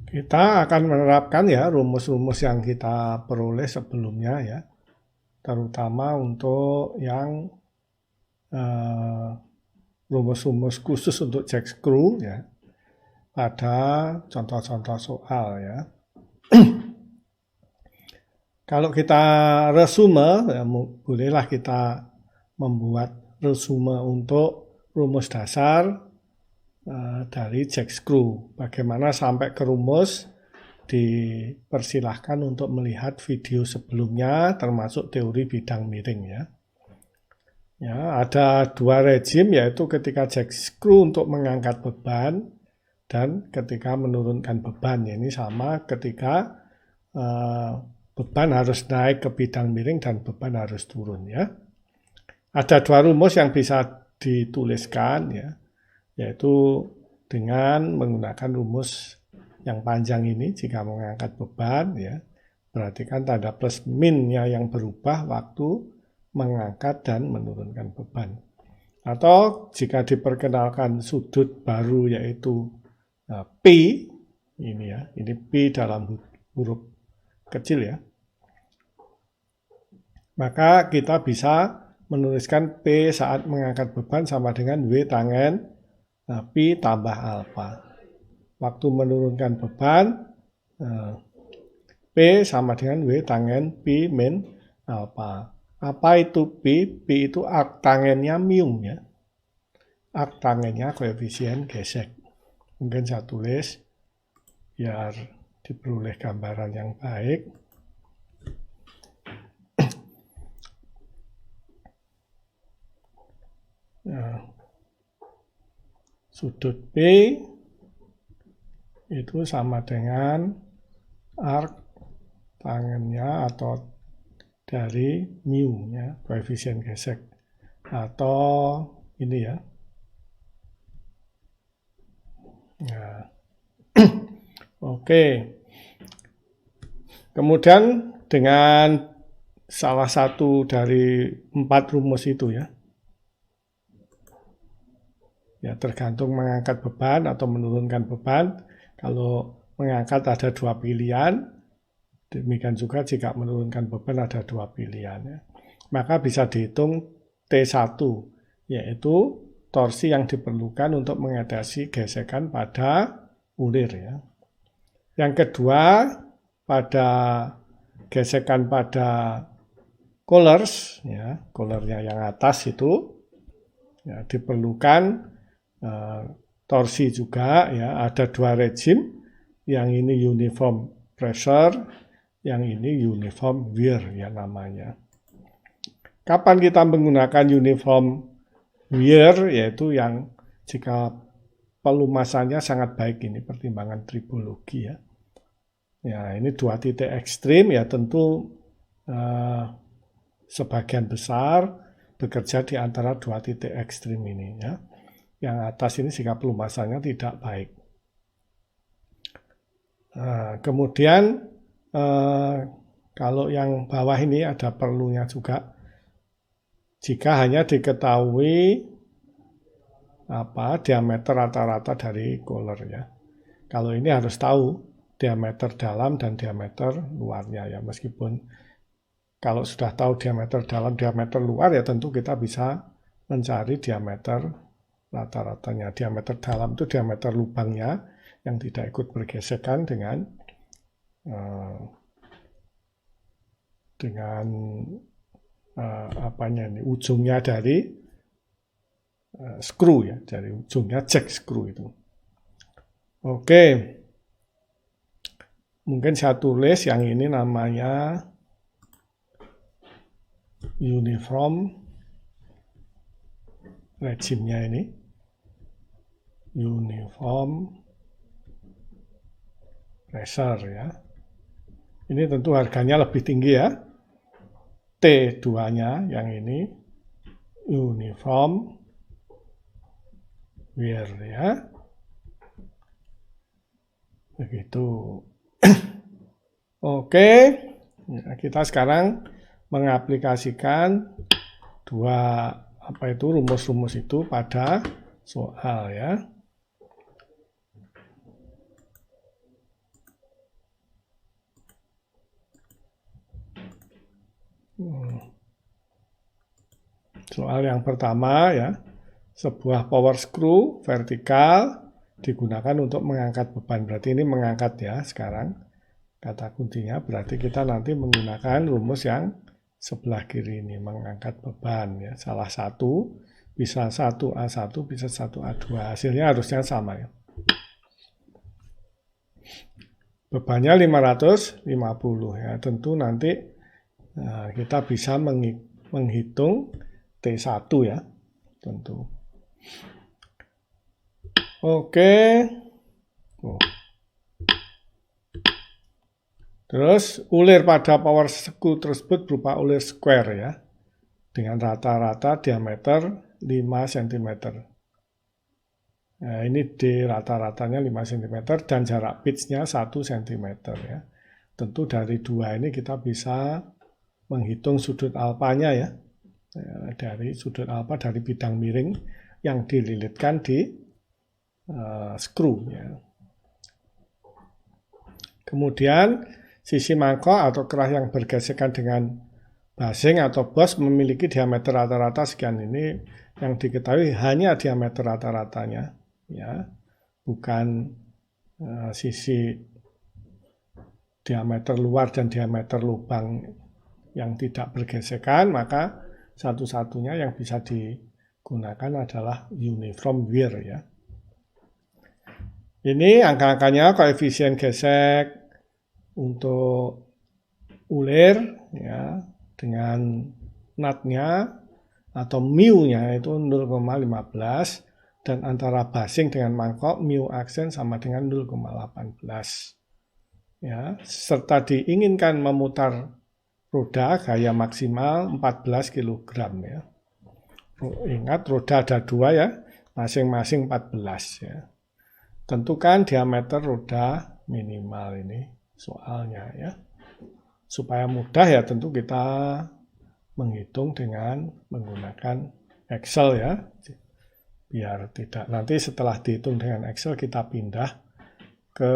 Kita akan menerapkan ya rumus-rumus yang kita peroleh sebelumnya ya, terutama untuk yang rumus-rumus khusus untuk jack screw ya, pada contoh-contoh soal ya. Kalau kita resume, ya, bolehlah kita membuat resume untuk rumus dasar dari jack screw. Bagaimana sampai ke rumus, dipersilahkan untuk melihat video sebelumnya, termasuk teori bidang miring ya. Ya, ada dua rejim, yaitu ketika jack screw untuk mengangkat beban dan ketika menurunkan beban. Ini sama ketika beban harus naik ke bidang miring dan beban harus turun ya. Ada dua rumus yang bisa dituliskan ya, yaitu dengan menggunakan rumus yang panjang ini jika mengangkat beban ya, berarti kan tanda plus minnya yang berubah waktu mengangkat dan menurunkan beban. Atau jika diperkenalkan sudut baru yaitu P, ini ya, ini P dalam huruf kecil ya, maka kita bisa menuliskan P saat mengangkat beban sama dengan W tangen P tambah alfa. Waktu menurunkan beban, P sama dengan W tangen P min alfa. Apa itu P? P itu arctangennya mu ya. Arctangennya koefisien gesek. Mungkin saya tulis biar diperoleh gambaran yang baik. Nah, sudut P itu sama dengan arc tangennya atau dari mu ya, koefisien gesek, atau ini ya. Nah, oke. Kemudian dengan salah satu dari 4 rumus itu ya, tergantung mengangkat beban atau menurunkan beban. Kalau mengangkat ada 2 pilihan, demikian juga jika menurunkan beban ada 2 pilihan ya. Maka bisa dihitung T1, yaitu torsi yang diperlukan untuk mengatasi gesekan pada ulir ya. Yang kedua, pada gesekan pada collars ya, collarnya yang atas itu ya, diperlukan torsi juga ya. Ada dua rejim, yang ini uniform pressure, yang ini uniform wear ya namanya. Kapan kita menggunakan uniform wear, yaitu yang jika pelumasannya sangat baik, ini pertimbangan tribologi ya. Ya, ini 2 titik ekstrim ya, tentu sebagian besar bekerja di antara 2 titik ekstrim ini ya. Yang atas ini jika pelumasannya tidak baik. Kemudian kalau yang bawah ini ada perlunya juga. Jika hanya diketahui diameter rata-rata dari collar ya. Kalau ini harus tahu diameter dalam dan diameter luarnya ya. Meskipun kalau sudah tahu diameter dalam, diameter luar ya tentu kita bisa mencari diameter rata-ratanya. Diameter dalam itu diameter lubangnya yang tidak ikut bergesekan dengan ujungnya dari screw ya, dari ujungnya jack screw itu. Oke, mungkin saya tulis yang ini namanya uniform rejimnya ini, uniform pressure ya. Ini tentu harganya lebih tinggi ya. T2-nya yang ini uniform wear ya. Begitu. Oke, kita sekarang mengaplikasikan rumus-rumus itu pada soal ya. Soal yang pertama ya, sebuah power screw vertikal digunakan untuk mengangkat beban. Berarti ini mengangkat ya sekarang. Kata kuncinya berarti kita nanti menggunakan rumus yang sebelah kiri ini, mengangkat beban ya. Salah satu bisa 1A1, bisa 1A2. Hasilnya harusnya sama ya. Bebannya 550 ya. Tentu nanti kita bisa menghitung T1 ya. Tentu. Oke. Terus ulir pada power screw tersebut berupa ulir square ya. Dengan rata-rata diameter 5 cm. Nah, ini D rata-ratanya 5 cm dan jarak pitch-nya 1 cm ya. Tentu dari dua ini kita bisa menghitung sudut alpanya ya. Dari sudut alpa dari bidang miring yang dililitkan di screw ya. Kemudian sisi mangkok atau kerah yang bergesekan dengan basing atau bos memiliki diameter rata-rata sekian. Ini yang diketahui hanya diameter rata-ratanya ya, bukan sisi diameter luar dan diameter lubang yang tidak bergesekan. Maka satu-satunya yang bisa digunakan adalah uniform wear ya. Ini angka-angkanya koefisien gesek untuk ulir ya, dengan nut-nya atau mu-nya itu 0,15 dan antara basing dengan mangkok mu aksen sama dengan 0,18 ya, serta diinginkan memutar roda gaya maksimal 14 kg ya. Ingat roda ada dua ya, masing-masing 14 ya. Tentukan diameter roda minimal ini soalnya ya. Supaya mudah ya tentu kita menghitung dengan menggunakan Excel ya. Biar tidak nanti setelah dihitung dengan Excel kita pindah ke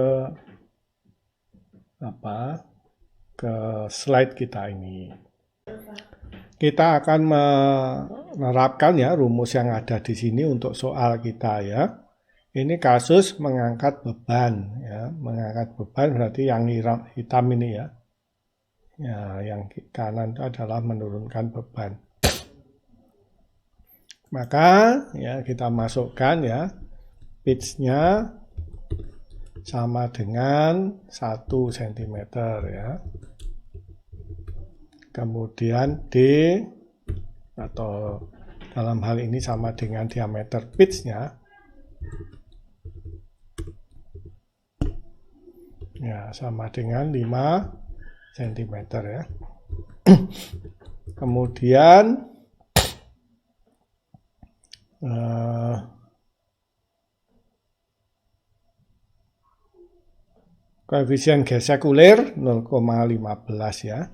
ke slide kita ini. Kita akan menerapkan ya rumus yang ada di sini untuk soal kita ya. Ini kasus mengangkat beban ya. Mengangkat beban berarti yang hitam ini ya. Ya, yang kanan itu adalah menurunkan beban. Maka ya kita masukkan ya pitch-nya sama dengan 1 cm ya. Kemudian D atau dalam hal ini sama dengan diameter pitch-nya. Ya, sama dengan 5 cm ya. Kemudian koefisien gesek ulir 0,15 ya.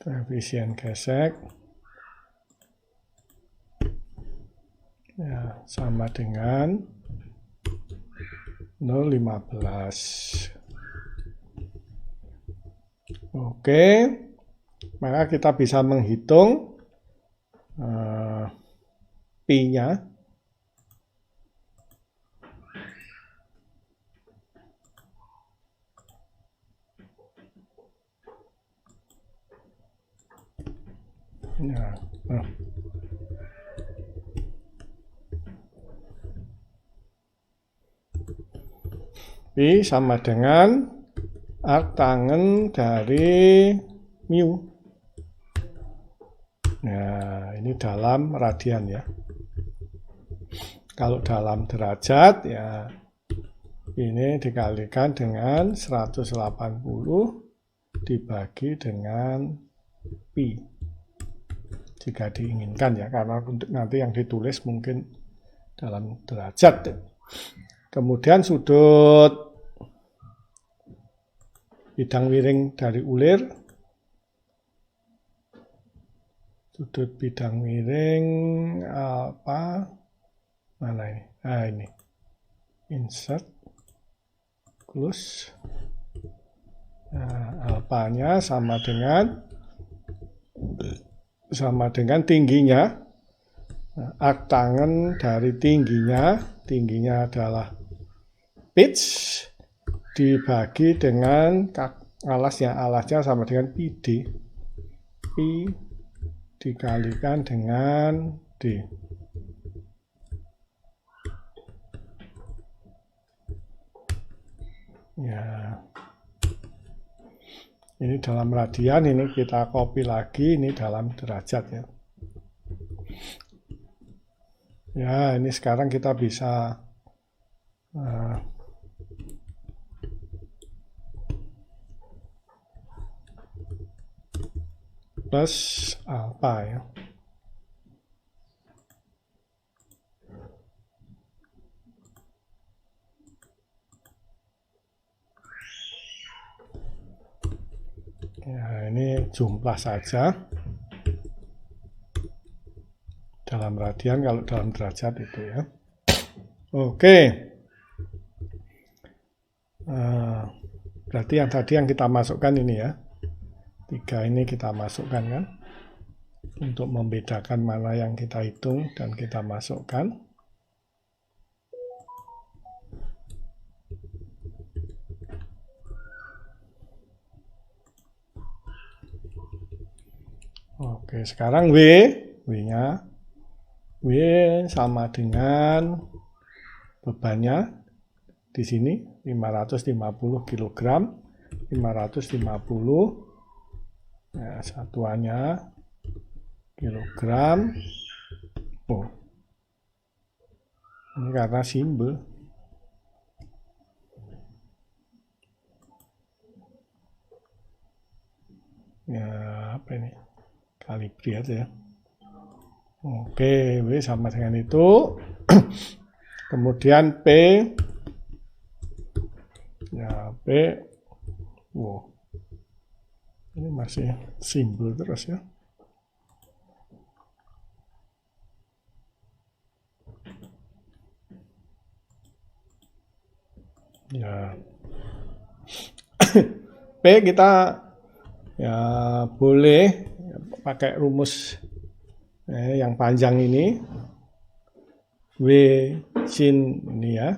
Koefisien gesek ya, sama dengan 0,15. Oke, maka kita bisa menghitung Pi-nya. Pi sama dengan arc tangen dari mu. Nah, ini dalam radian ya. Kalau dalam derajat ya ini dikalikan dengan 180 dibagi dengan pi. Jika diinginkan ya, karena untuk nanti yang ditulis mungkin dalam derajat. Kemudian sudut bidang miring dari ulir. Sudut bidang miring apa? Mana ini? Ah, ini. Insert. Close. Nah, alfanya sama dengan tingginya. Nah, arc tangen dari tingginya adalah pitch dibagi dengan alasnya sama dengan PD. P dikalikan dengan D. Ya. Ini dalam radian, ini kita copy lagi, ini dalam derajat ya. Ya, ini sekarang kita bisa plus alfa ya. Ya, ini jumlah saja. Dalam radian, kalau dalam derajat itu ya. Oke. Berarti yang tadi yang kita masukkan ini ya. 3 ini kita masukkan kan. Untuk membedakan mana yang kita hitung dan kita masukkan. Oke, sekarang W-nya W sama dengan bebannya di sini 550 kg, 550 ya, satuannya kilogram. Oh, ini karena simbol ya, apa ini kalibri aja ya. Oke, W sama dengan itu. Kemudian P. Ya, P. Wow. Ini masih simbol terus ya. Ya. P kita ya boleh pakai rumus yang panjang ini, W sin ini ya,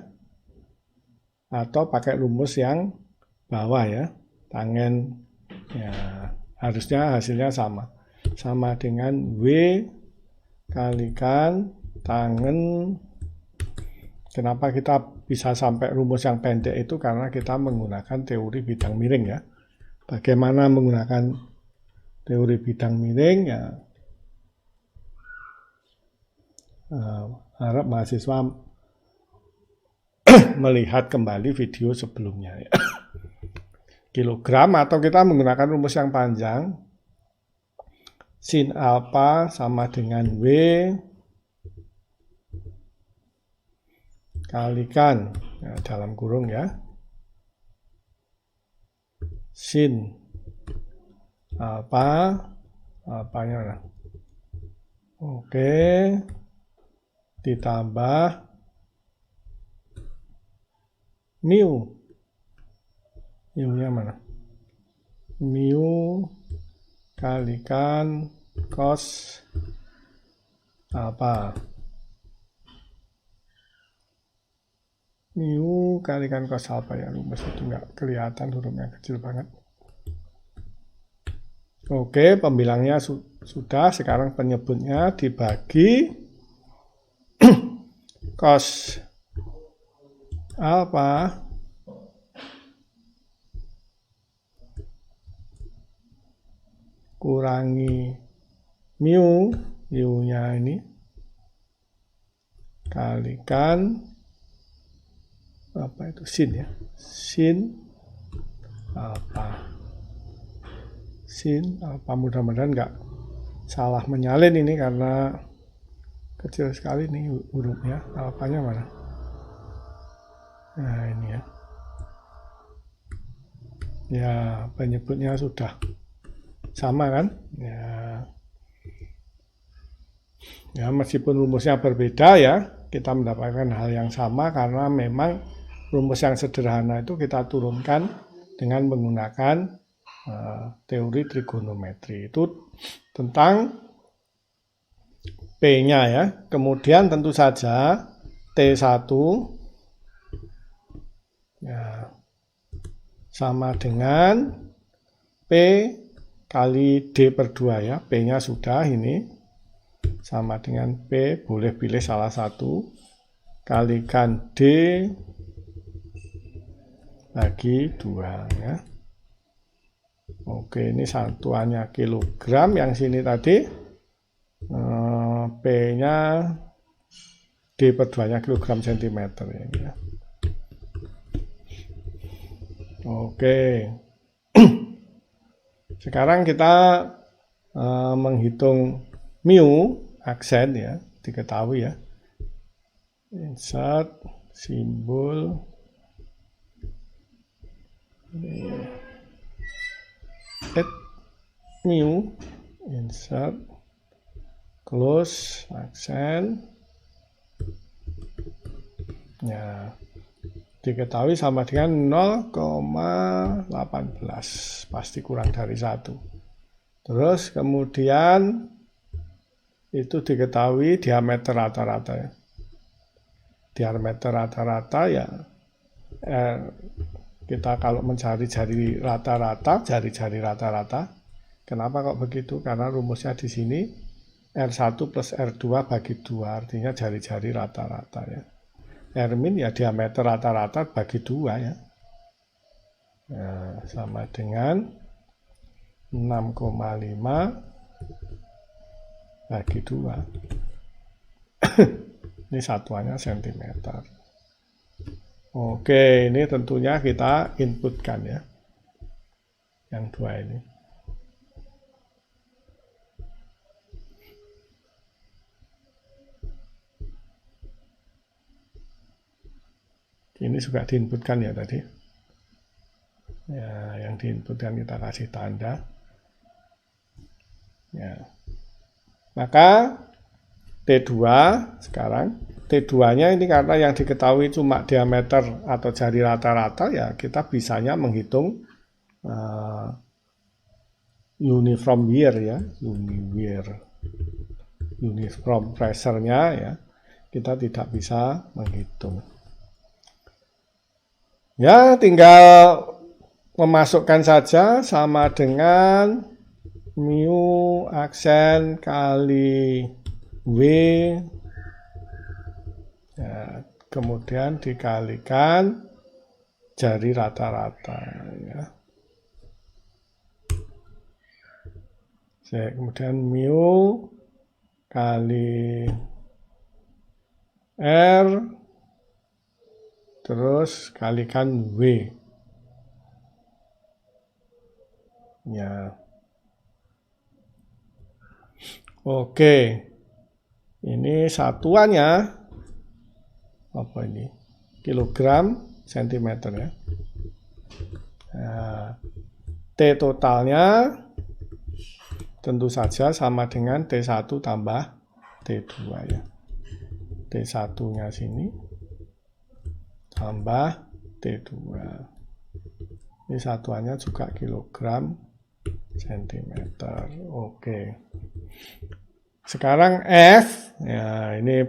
atau pakai rumus yang bawah ya, tangen ya, harusnya hasilnya sama dengan W kalikan tangen. Kenapa kita bisa sampai rumus yang pendek itu? Karena kita menggunakan teori bidang miring ya. Bagaimana menggunakan teori bidang miring ya, harap mahasiswa melihat kembali video sebelumnya ya. Kilogram, atau kita menggunakan rumus yang panjang, sin alfa sama dengan W kalikan ya, dalam kurung ya, sin alfanya nah. Oke, ditambah mu-nya mana? Mu kalikan cos alfa. Mu kalikan cos alfa ya, rumus itu nggak kelihatan, hurufnya kecil banget. Oke, pembilangnya sudah, sekarang penyebutnya dibagi cos alfa kurangi mu-nya ini kalikan apa itu, sin ya, sin alfa. Sin alfa, mudah-mudahan nggak salah menyalin ini karena kecil sekali nih hurufnya. Alfanya mana? Nah ini ya. Ya, penyebutnya sudah sama kan? Ya, meskipun rumusnya berbeda ya, kita mendapatkan hal yang sama karena memang rumus yang sederhana itu kita turunkan dengan menggunakan teori trigonometri. Itu tentang P-nya ya. Kemudian tentu saja T1 ya, sama dengan P kali D per 2 ya. P-nya sudah ini sama dengan P, boleh pilih salah satu, kalikan D bagi 2 ya. Oke, ini satuannya kilogram, yang sini tadi P-nya D per 2-nya kilogram sentimeter ya. Oke. Sekarang kita menghitung mu aksen ya, diketahui ya. Insert simbol add mu, insert close aksen ya, diketahui sama dengan 0,18, pasti kurang dari 1. Terus kemudian itu diketahui diameter rata-rata ya. Diameter rata-rata ya, kita kalau mencari jari-jari rata-rata, kenapa kok begitu? Karena rumusnya di sini R1 plus R2 bagi 2, artinya jari-jari rata-rata ya. R min ya diameter rata-rata bagi 2 ya. Nah, sama dengan 6,5 bagi 2. Ini satuannya sentimeter. Oke, ini tentunya kita inputkan ya. Yang 2 ini. Ini juga diinputkan ya tadi. Ya, yang diinputkan kita kasih tanda. Ya. Maka T2 sekarang, T2-nya ini karena yang diketahui cuma diameter atau jari rata-rata, ya kita bisanya menghitung uniform wear ya, uniform pressure-nya ya, kita tidak bisa menghitung. Ya, tinggal memasukkan saja sama dengan mu aksen kali W ya, kemudian dikalikan jari rata-rata ya. Kemudian mu kali R terus kalikan W ya. Oke, ini satuannya apa ini? Kilogram sentimeter ya. Nah, T totalnya tentu saja sama dengan T1 tambah T2 ya. T1-nya sini tambah T2. Ini satuannya juga kilogram sentimeter. Oke. Sekarang F, ya ini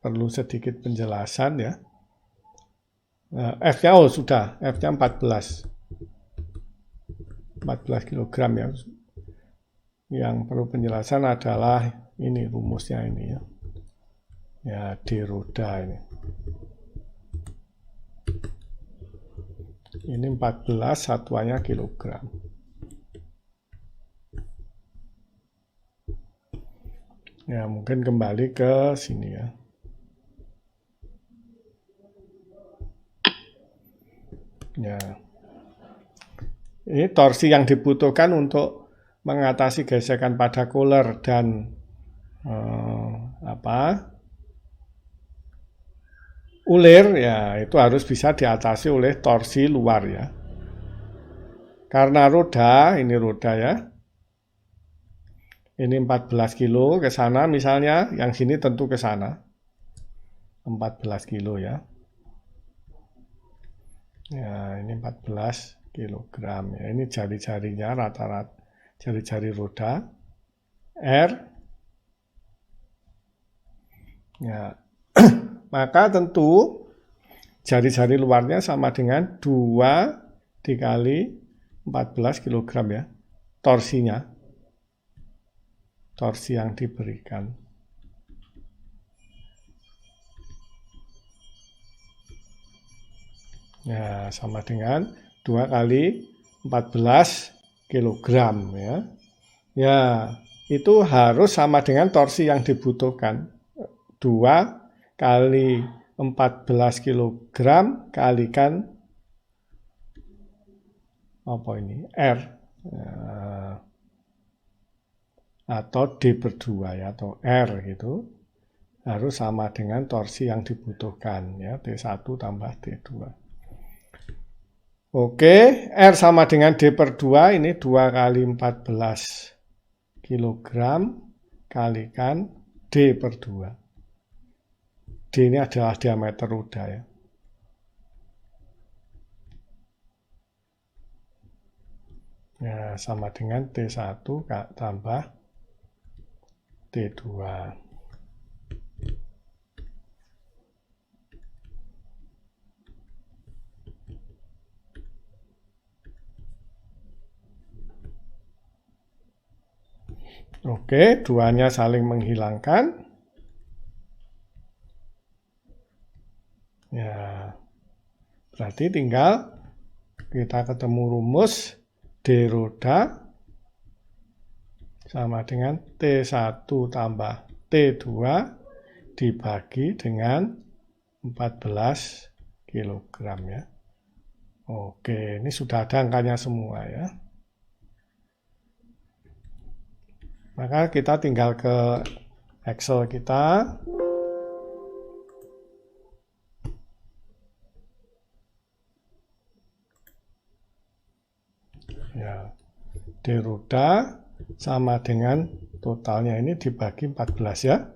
perlu sedikit penjelasan ya. F-nya sudah, F-nya 14 kilogram ya. Yang perlu penjelasan adalah ini rumusnya ini ya. Ya, di roda ini. Ini 14 satuannya kilogram. Ya, mungkin kembali ke sini ya. Ya. Ini torsi yang dibutuhkan untuk mengatasi gesekan pada cooler dan ulir ya, itu harus bisa diatasi oleh torsi luar ya. Karena roda, ini roda ya. Ini 14 kilo ke sana misalnya, yang sini tentu ke sana. 14 kilo ya. Ya, ini 14 kilogram. Ya, ini jari-jarinya rata-rata jari-jari roda R. Ya. Maka tentu jari-jari luarnya sama dengan 2 dikali 14 kg ya. Torsinya. Torsi yang diberikan. Ya, sama dengan 2 kali 14 kg ya. Ya, itu harus sama dengan torsi yang dibutuhkan. 2 kali 14 kg kalikan apa ini? R. Atau D per 2 ya, atau R gitu. Harus sama dengan torsi yang dibutuhkan ya, T1 tambah T2. Oke, R sama dengan D per 2, ini 2 kali 14 kg kalikan D per 2. D ini adalah diameter roda ya. Ya, sama dengan T1 tambah T2. Oke, duanya saling menghilangkan. Ya, berarti tinggal kita ketemu rumus D roda sama dengan T1 tambah T2 dibagi dengan 14 kg ya. Oke, ini sudah ada angkanya semua ya. Maka kita tinggal ke Excel kita. Ya, D roda sama dengan totalnya ini dibagi 14 ya.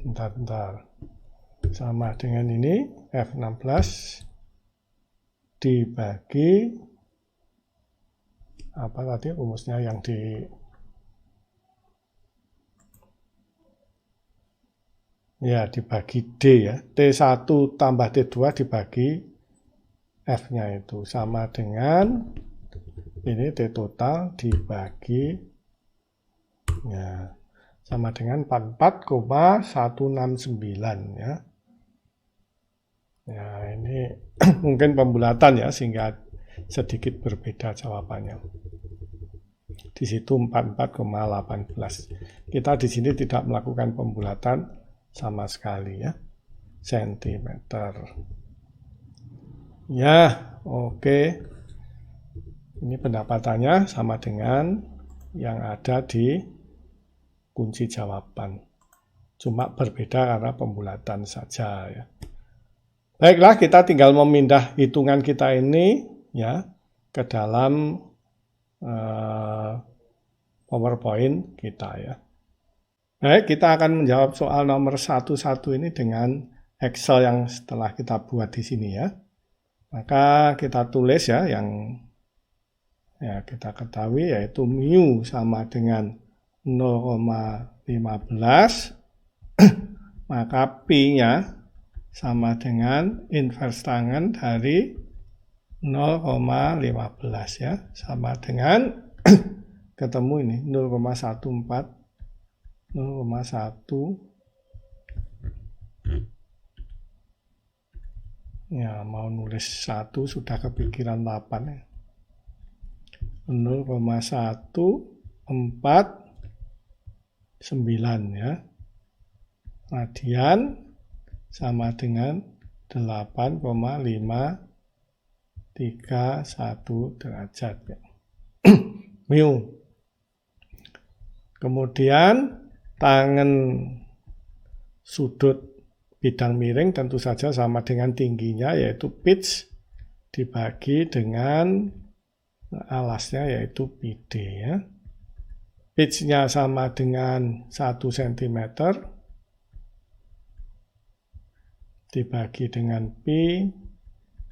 Bentar. Sama dengan ini F16 dibagi apa tadi rumusnya yang dibagi D ya. T1 tambah T2 dibagi F-nya itu sama dengan ini T total dibagi ya sama dengan 44,169 ya. Ya, ini mungkin pembulatan ya sehingga sedikit berbeda jawabannya. Di situ 44,18. Kita di sini tidak melakukan pembulatan sama sekali ya. Sentimeter. Ya, oke. Ini pendapatannya sama dengan yang ada di kunci jawaban. Cuma berbeda karena pembulatan saja ya. Baiklah, kita tinggal memindah hitungan kita ini ya ke dalam PowerPoint kita ya. Baik, kita akan menjawab soal nomor 11 ini dengan Excel yang setelah kita buat di sini ya. Maka kita tulis ya yang ya kita ketahui yaitu mu sama dengan 0,15 maka P-nya sama dengan inverse tangen dari 0,15 ya, sama dengan ketemu ini 0,14 ya, mau nulis 1 sudah kepikiran 8 ya. 0,149 ya. Radian sama dengan 8,531 derajat ya. Mu. Kemudian tangen sudut bidang miring tentu saja sama dengan tingginya yaitu pitch dibagi dengan alasnya yaitu PD ya. Pitch-nya sama dengan 1 cm dibagi dengan P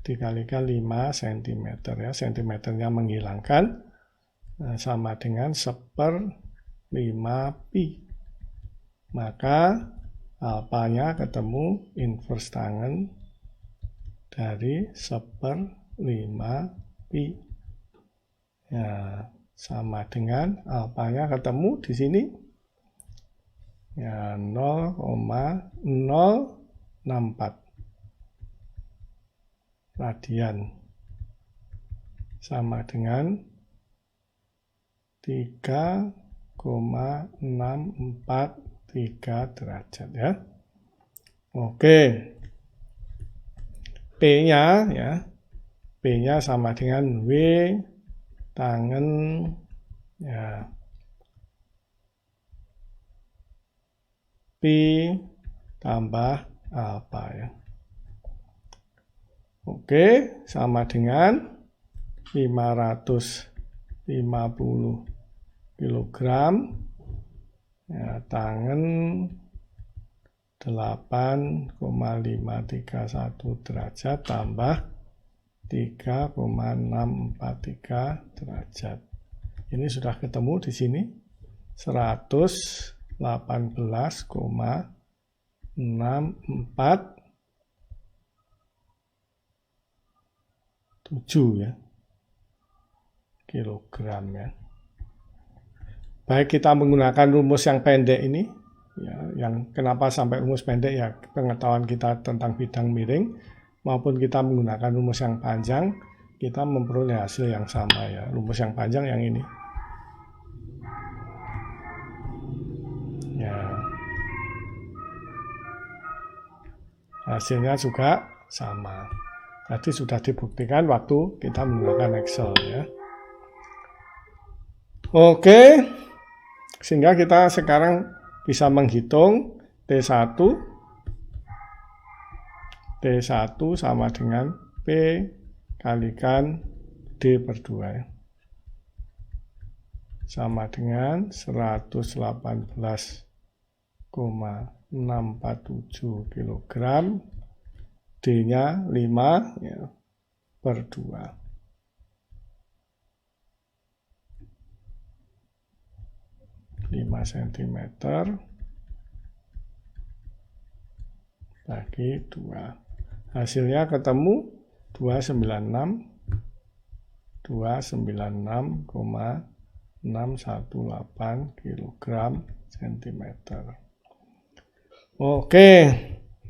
dikalikan 5 cm ya. Sentimeternya menghilangkan, sama dengan 1/5 pi. Maka alfanya ketemu inverse tangen dari 1/5 pi. Ya, sama dengan alfanya ketemu di sini. Ya, 0,064 radian. Sama dengan 3,643 derajat ya. Oke. P-nya ya. P-nya sama dengan W tangen ya pi tambah alfa ya. Oke, sama dengan 550 kilogram ya, tangen 8,531 derajat tambah 3,643 derajat. Ini sudah ketemu di sini 118,647 ya kilogram ya. Baik kita menggunakan rumus yang pendek ini ya, yang kenapa sampai rumus pendek ya pengetahuan kita tentang bidang miring, maupun kita menggunakan rumus yang panjang, kita memperoleh hasil yang sama ya. Rumus yang panjang yang ini. Ya. Hasilnya juga sama. Tadi sudah dibuktikan waktu kita menggunakan Excel ya. Oke. Sehingga kita sekarang bisa menghitung T1 sama dengan P kalikan D/2 ya. Sama dengan 118,647 kilogram, D-nya 5 ya, per 2. cm bagi 2. Hasilnya ketemu 296,618 kilogram sentimeter. Oke,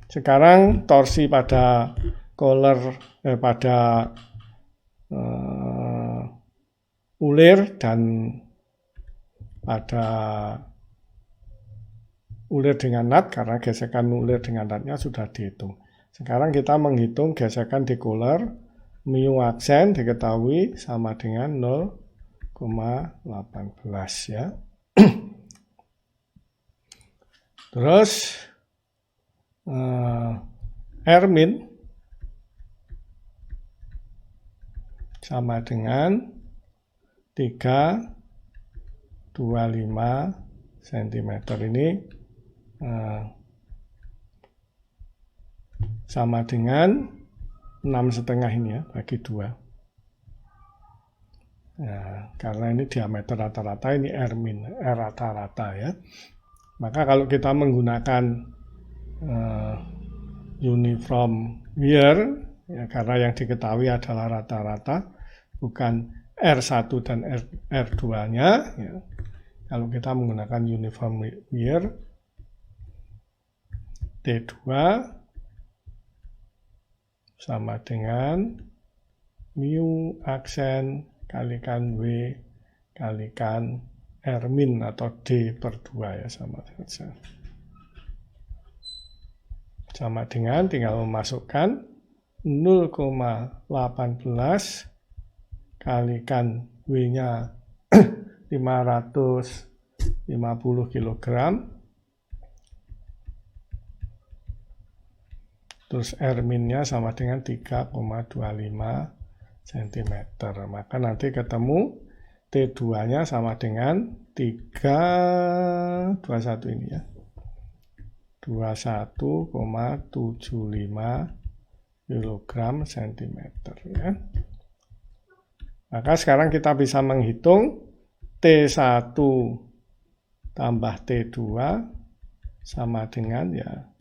sekarang torsi pada collar ulir dan pada ulir dengan nut, karena gesekan ulir dengan nutnya sudah dihitung. Sekarang kita menghitung gesekan di collar, mu aksen diketahui sama dengan 0,18 ya. Terus R min sama dengan 325 cm ini sama dengan 6,5 ini ya, bagi 2. Nah, karena ini diameter rata-rata, ini R min, R rata-rata ya. Maka kalau kita menggunakan uniform wear, ya, karena yang diketahui adalah rata-rata, bukan R1 dan R2-nya. Ya. Kalau kita menggunakan uniform wear, T2 sama dengan mu aksen kalikan W kalikan R min atau D/2 ya, sama saja. Sama dengan tinggal memasukkan 0,18 kalikan W-nya 550 kg. Terus R min-nya sama dengan 3,25 cm. Maka nanti ketemu T2-nya sama dengan 321 ini ya. 21,75 kilogram sentimeter ya. Maka sekarang kita bisa menghitung T1 tambah T2 sama dengan ya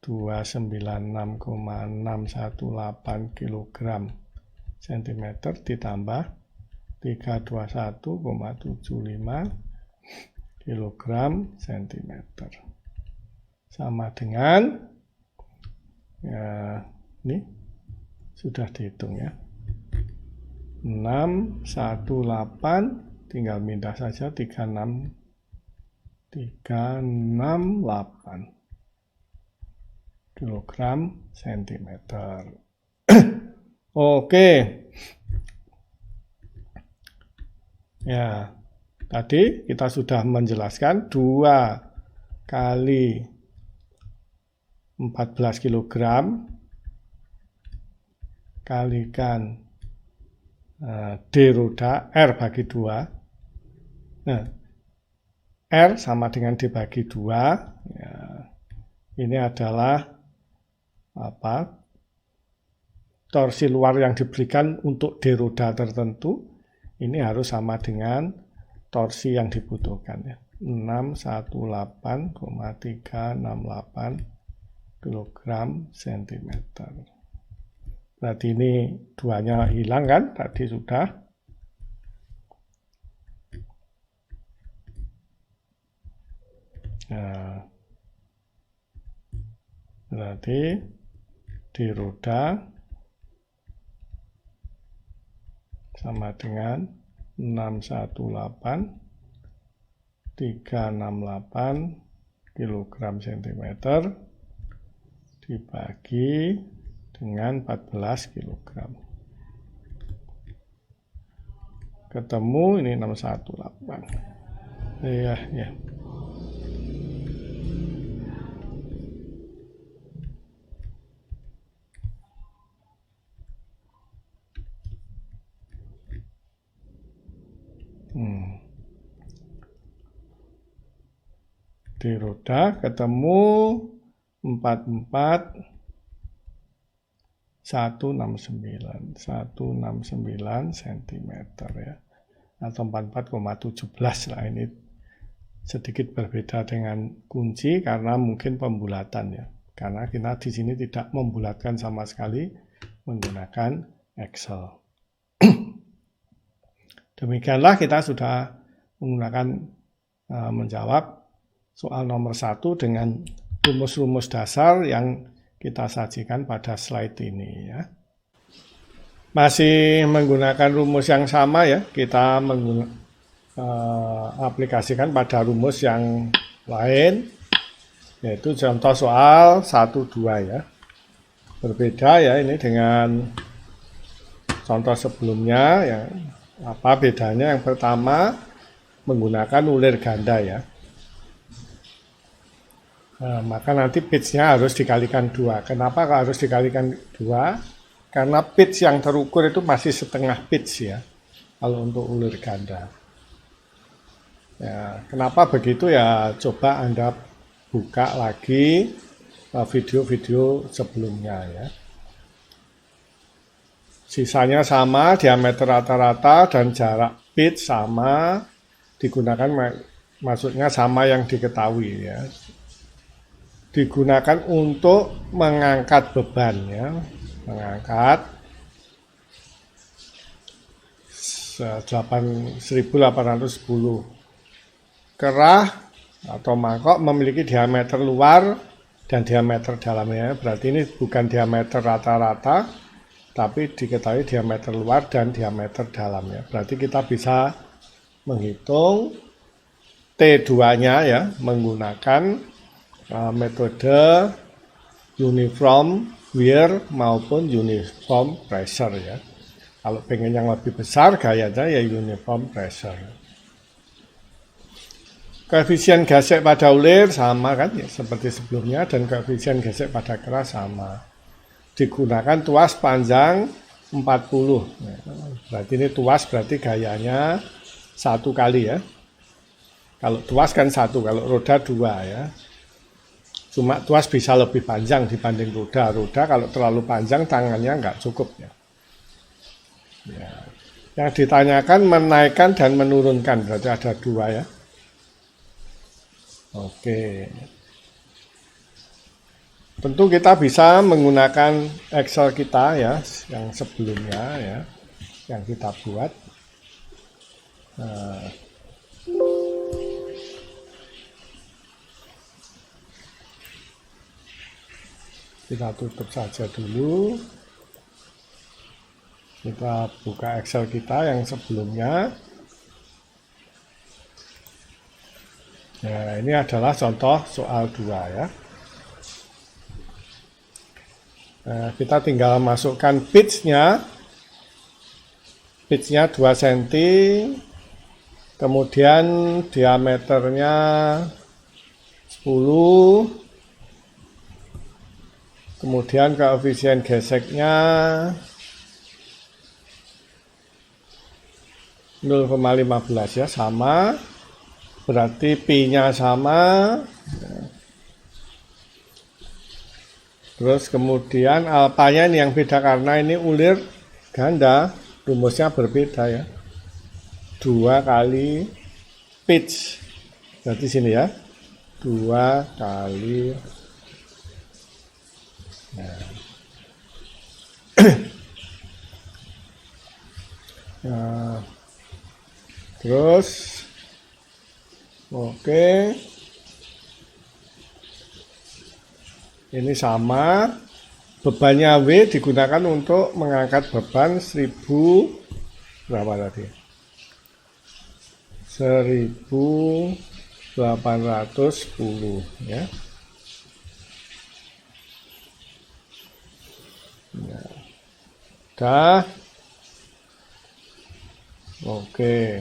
296,618 kilogram sentimeter ditambah 321,75 kilogram sentimeter sama dengan ya ini sudah dihitung ya 618 tinggal pindah saja 368 kilogram sentimeter. Oke. Ya, tadi kita sudah menjelaskan 2 kali 14 kilogram kalikan D roda R bagi 2. Nah, R sama dengan D bagi 2. Ya, ini adalah torsi luar yang diberikan untuk D roda tertentu. Ini harus sama dengan torsi yang dibutuhkan ya. 618,368 kilogram sentimeter. Berarti ini duanya hilang kan? Tadi sudah. Nah, berarti di roda sama dengan 618,368 kilogram sentimeter dibagi dengan 14 kilogram. Ketemu ini 618. Iya, ya. Di roda ketemu 169 cm ya, atau 44,17 lah. Ini sedikit berbeda dengan kunci karena mungkin pembulatan ya, karena kita di sini tidak membulatkan sama sekali menggunakan Excel. Demikianlah kita sudah menggunakan menjawab soal nomor 1 dengan rumus-rumus dasar yang kita sajikan pada slide ini ya. Masih menggunakan rumus yang sama ya, kita aplikasikan pada rumus yang lain, yaitu contoh soal 1-2 ya. Berbeda ya ini dengan contoh sebelumnya ya. Apa bedanya? Yang pertama menggunakan ulir ganda ya. Maka nanti pitch-nya harus dikalikan 2. Kenapa harus dikalikan 2? Karena pitch yang terukur itu masih setengah pitch ya, kalau untuk ulir ganda. Ya, kenapa begitu ya? Coba Anda buka lagi video-video sebelumnya ya. Sisanya sama, diameter rata-rata dan jarak pitch sama, digunakan maksudnya sama yang diketahui ya. Digunakan untuk mengangkat beban ya, mengangkat 1810 kerah atau mangkok memiliki diameter luar dan diameter dalamnya. Berarti ini bukan diameter rata-rata, tapi diketahui diameter luar dan diameter dalamnya. Berarti kita bisa menghitung T2-nya ya menggunakan metode uniform wear maupun uniform pressure ya. Kalau pengen yang lebih besar gayanya ya uniform pressure. Koefisien gesek pada ulir sama kan ya seperti sebelumnya, dan koefisien gesek pada keras sama. Digunakan tuas panjang 40. Berarti ini tuas berarti gayanya 1 kali ya. Kalau tuas kan 1, kalau roda 2 ya. Cuma tuas bisa lebih panjang dibanding roda. Roda kalau terlalu panjang tangannya nggak cukup ya. Ya. Yang ditanyakan menaikkan dan menurunkan, berarti ada dua ya. Oke. Tentu kita bisa menggunakan Excel kita ya, yang sebelumnya ya, yang kita buat. Nah, kita tutup saja dulu. Kita buka Excel kita yang sebelumnya. Nah, ini adalah contoh soal 2 ya. Nah, kita tinggal masukkan pitch-nya. Pitch-nya 2 cm. Kemudian diameternya 10. Kemudian koefisien geseknya 0,15 ya, sama. Berarti pi-nya sama. Terus kemudian alpanya ini yang beda karena ini ulir ganda, rumusnya berbeda ya. 2 kali pitch. Berarti sini ya. 2 kali. Nah. Nah. Terus oke. Ini sama. Bebannya W digunakan untuk mengangkat beban 1000 berapa tadi? 1810 ya. Nah. Dah. Oke.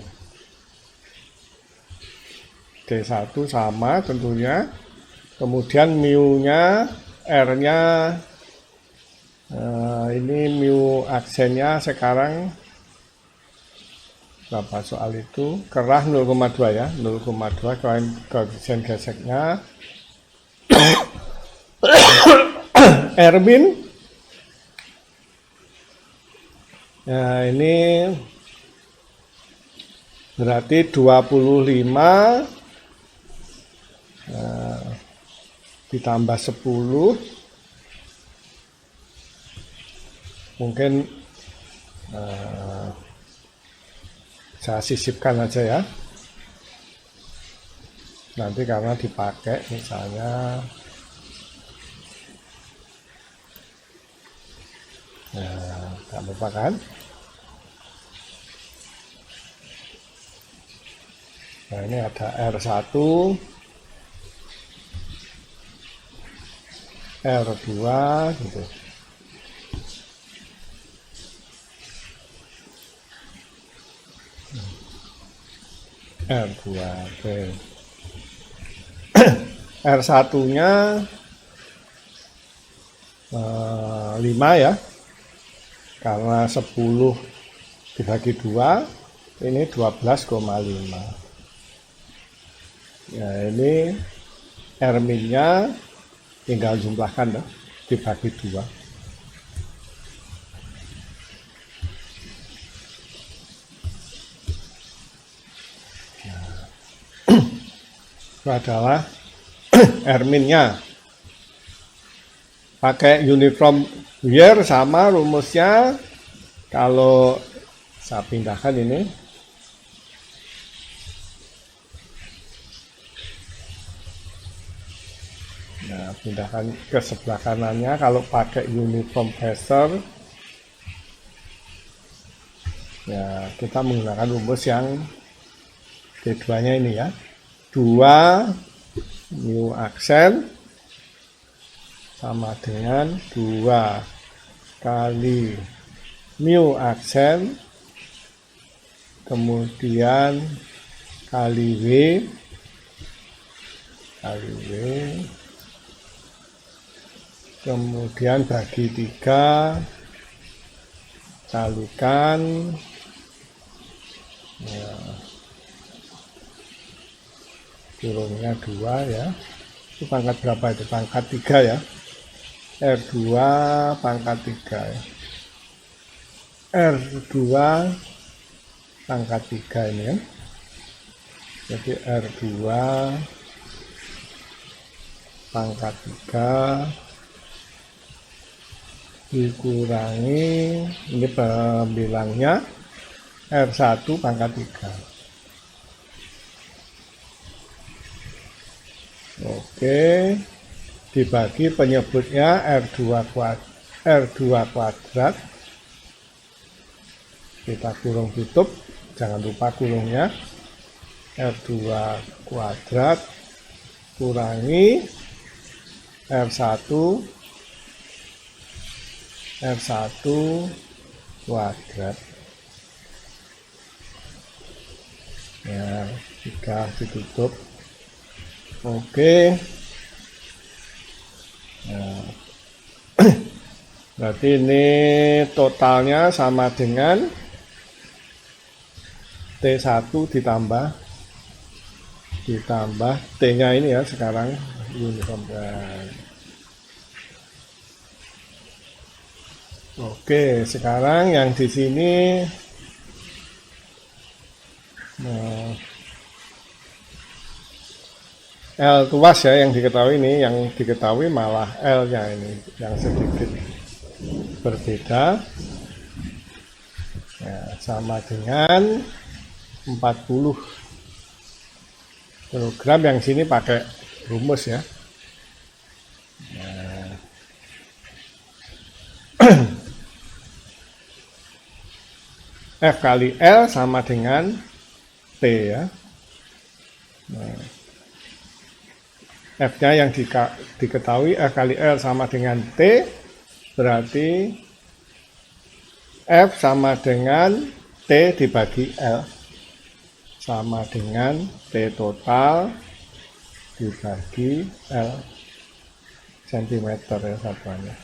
D1 sama tentunya. Kemudian mu-nya, R-nya, ini mu aksennya sekarang berapa soal itu? Kerah 0,2 ya, 0,2 koefisien geseknya. R-min. Nah ini berarti 25 ditambah 10 mungkin saya sisipkan aja ya nanti karena dipakai misalnya nggak apa-apa kan. Nah ini ada R1 R2 gitu. R2 oke. R1-nya 5 ya. Karena 10 dibagi 2 ini 12,5. Ya ini R-nya tinggal jumlahkan dong, dibagi 2. Itu adalah R-nya. Pakai uniform wear sama rumusnya. Kalau saya pindahkan ini. Nah, pindahkan ke sebelah kanannya. Kalau pakai uniform pressure, ya kita menggunakan rumus yang keduanya ini ya. 2 mu aksen sama dengan 2 kali mu aksen kemudian kali W kemudian bagi 3 kalikan ya, turunnya 2 ya Itu pangkat berapa itu? Pangkat 3 ya. R2 pangkat 3 ya. R2 pangkat 3 ini kan. Jadi R2 pangkat 3 dikurangi, ini pembilangnya R1 pangkat 3. Oke, dibagi penyebutnya R2 kuadrat. Kita kurung tutup, jangan lupa kurungnya. R2 kuadrat kurangi R1 kuadrat. Ya, 3 ditutup. Oke. Nah, berarti ini totalnya sama dengan T1 ditambah T-nya ini ya sekarang uniform. Oke, sekarang yang di sini L tuas ya yang diketahui ini, yang diketahui malah L-nya ini yang sedikit berbeda. Ya, sama dengan 40 kilogram, yang sini pakai rumus ya. Nah, F kali L sama dengan T ya. Nah, F-nya yang diketahui F kali L sama dengan T, berarti F sama dengan T dibagi L sama dengan T total dibagi L cm ya satuannya.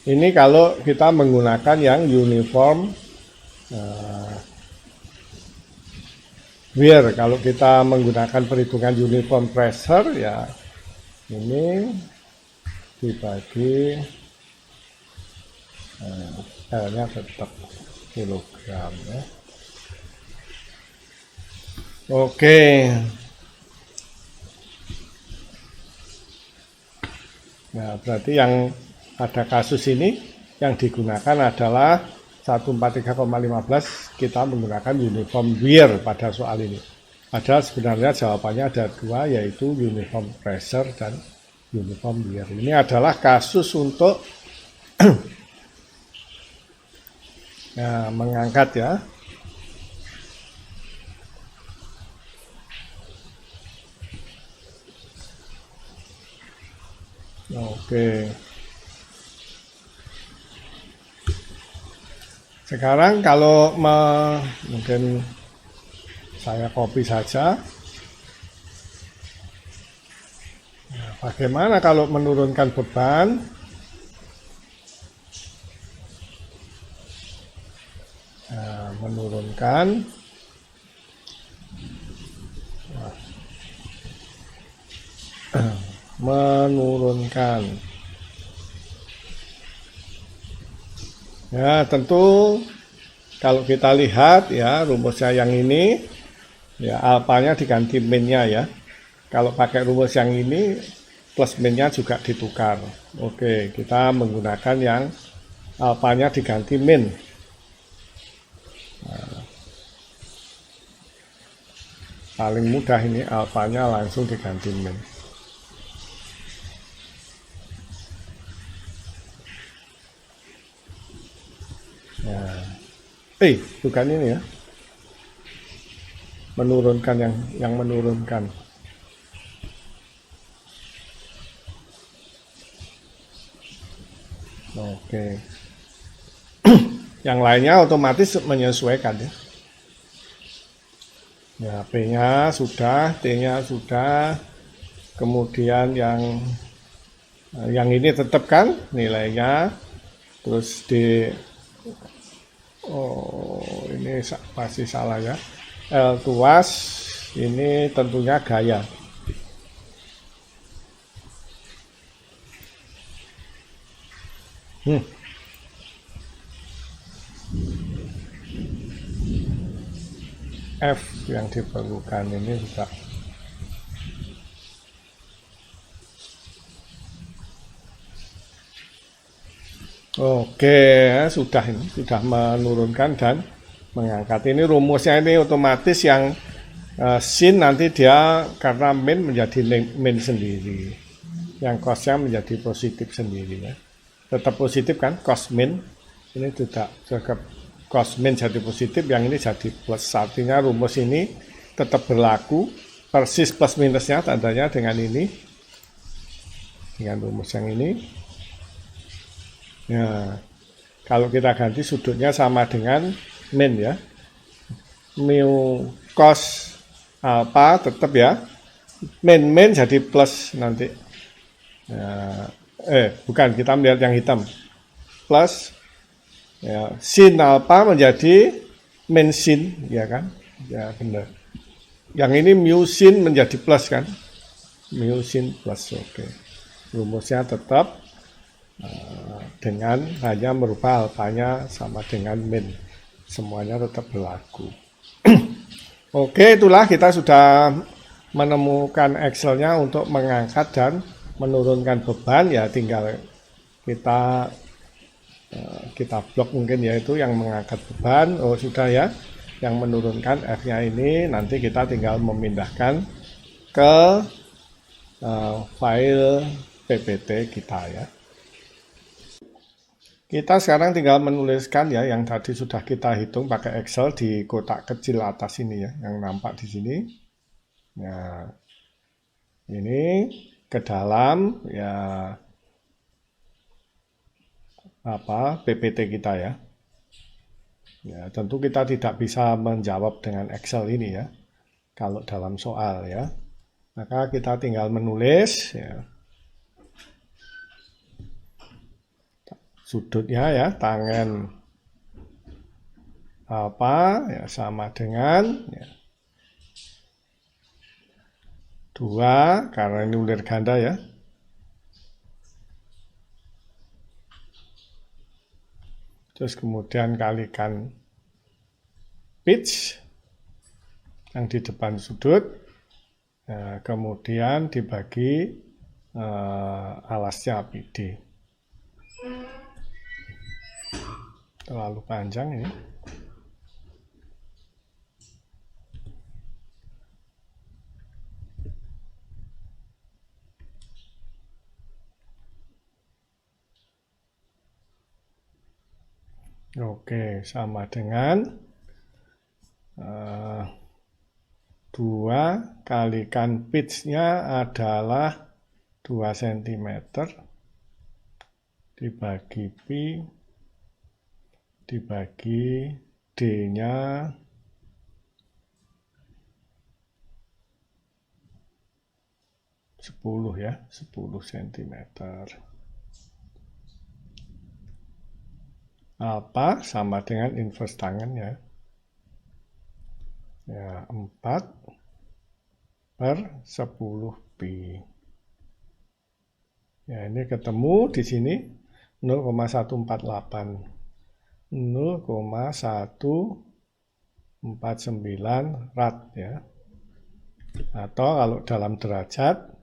Ini kalau kita menggunakan yang uniform wear. Kalau kita menggunakan perhitungan uniform pressure ya ini dibagi L-nya tetap kilogram ya. Oke. Nah, berarti yang pada kasus ini yang digunakan adalah 143,15, kita menggunakan uniform wear pada soal ini. Padahal sebenarnya jawabannya ada 2, yaitu uniform pressure dan uniform wear. Ini adalah kasus untuk ya, mengangkat ya. Oke. Sekarang kalau mungkin saya copy saja. Nah, bagaimana kalau menurunkan beban? Nah, menurunkan ya, tentu kalau kita lihat ya rumusnya yang ini ya, alfanya diganti min-nya ya. Kalau pakai rumus yang ini plus min-nya juga ditukar. Oke, kita menggunakan yang alfanya diganti min. Nah, paling mudah ini alfanya langsung diganti min. Nah, bukan ini ya. Menurunkan yang menurunkan. Oke. Yang lainnya otomatis menyesuaikan ya. Ya, P-nya sudah, T-nya sudah. Kemudian yang ini tetap kan nilainya. Terus ini pasti salah ya. L tuas Ini tentunya gaya. F yang diperlukan ini juga. Oke, sudah menurunkan dan mengangkat. Ini rumusnya ini otomatis yang sin nanti dia karena min menjadi min sendiri, yang cosnya menjadi positif sendiri ya. Tetap positif kan, cos min ini tidak cukup, cos min jadi positif, yang ini jadi plus. Artinya rumus ini tetap berlaku persis plus minusnya tandanya dengan ini, dengan rumus yang ini. Ya, kalau kita ganti sudutnya sama dengan min ya, mu cos alpha tetap ya, min jadi plus nanti. Ya, bukan, kita melihat yang hitam, plus ya, sin alpha menjadi min sin ya kan, ya benar. Yang ini mu sin menjadi plus kan, mu sin plus. Oke, rumusnya tetap dengan hanya merubah alfanya sama dengan min, semuanya tetap berlaku. Oke, itulah kita sudah menemukan Excel-nya untuk mengangkat dan menurunkan beban. Ya tinggal kita blok mungkin, yaitu yang mengangkat beban. Oh sudah ya, yang menurunkan F-nya ini nanti kita tinggal memindahkan ke file PPT kita ya. Kita sekarang tinggal menuliskan ya yang tadi sudah kita hitung pakai Excel di kotak kecil atas ini ya, yang nampak di sini. Nah, ini ke dalam ya PPT kita ya. Ya, tentu kita tidak bisa menjawab dengan Excel ini ya, kalau dalam soal ya. Maka kita tinggal menulis ya. Sudutnya ya, tangen ya sama dengan ya, 2 karena ini ulir ganda ya. Terus kemudian kalikan pitch yang di depan sudut, nah, kemudian dibagi alasnya PD. Terlalu panjang ini. Oke, sama dengan 2 kalikan pitch-nya adalah 2 cm dibagi pi dibagi D-nya 10 ya, 10 cm. Alpha sama dengan inverse tangen ya. Ya, 4/10 pi. Ya, ini ketemu di sini 0,148. 0,149 rad ya. Atau kalau dalam derajat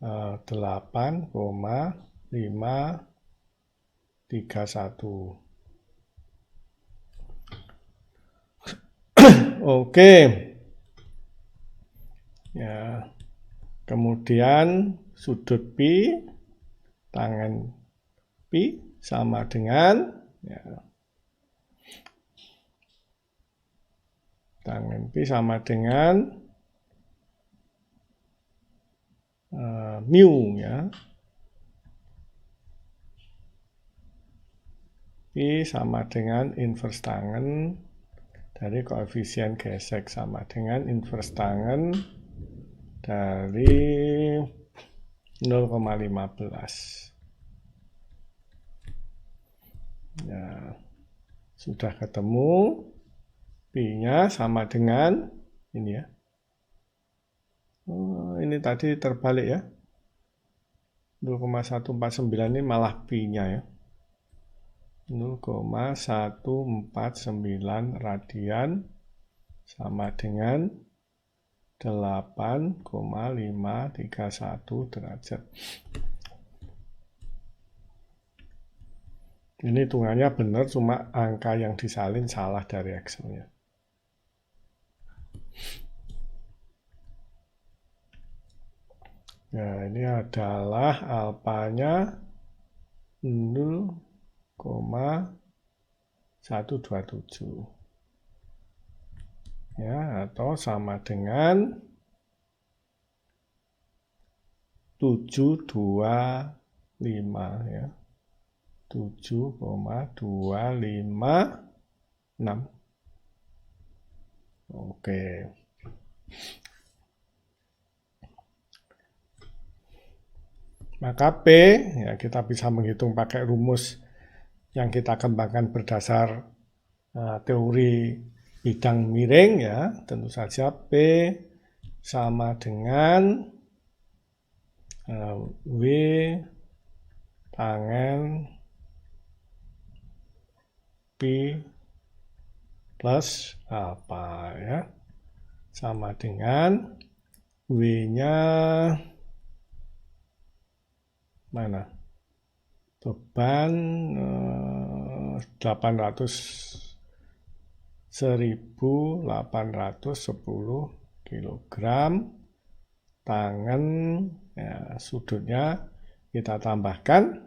8,531. Oke. Ya. Kemudian sudut pi, tangen pi sama dengan ya, tangen pi sama dengan mu ya. Pi sama dengan inverse tangen dari koefisien gesek sama dengan inverse tangen dari 0,15. Ya, sudah ketemu. Pi-nya sama dengan ini ya, Oh, ini tadi terbalik ya. 0,149 ini malah pi-nya ya. 0,149 radian sama dengan 8,531 derajat. Ini hitungannya benar, cuma angka yang disalin salah dari Excel-nya. Nah, ini adalah alfanya 0,127. Ya, atau sama dengan 725 ya. 7,256. Oke. Maka P, ya kita bisa menghitung pakai rumus yang kita kembangkan berdasar teori bidang miring ya. Tentu saja P sama dengan W tangen P plus apa ya. Sama dengan W-nya mana? Beban 1810 kilogram. Tangan ya, sudutnya kita tambahkan,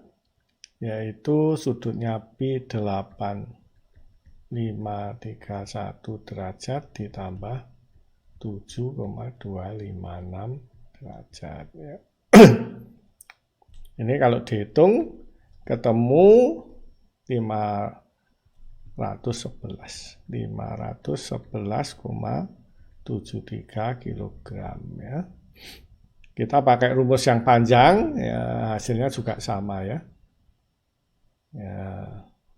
yaitu sudutnya pi 8531 derajat ditambah 7,256 derajat ya. Ini kalau dihitung ketemu 511,73 kilogram ya. Kita pakai rumus yang panjang, ya hasilnya juga sama ya. Ya,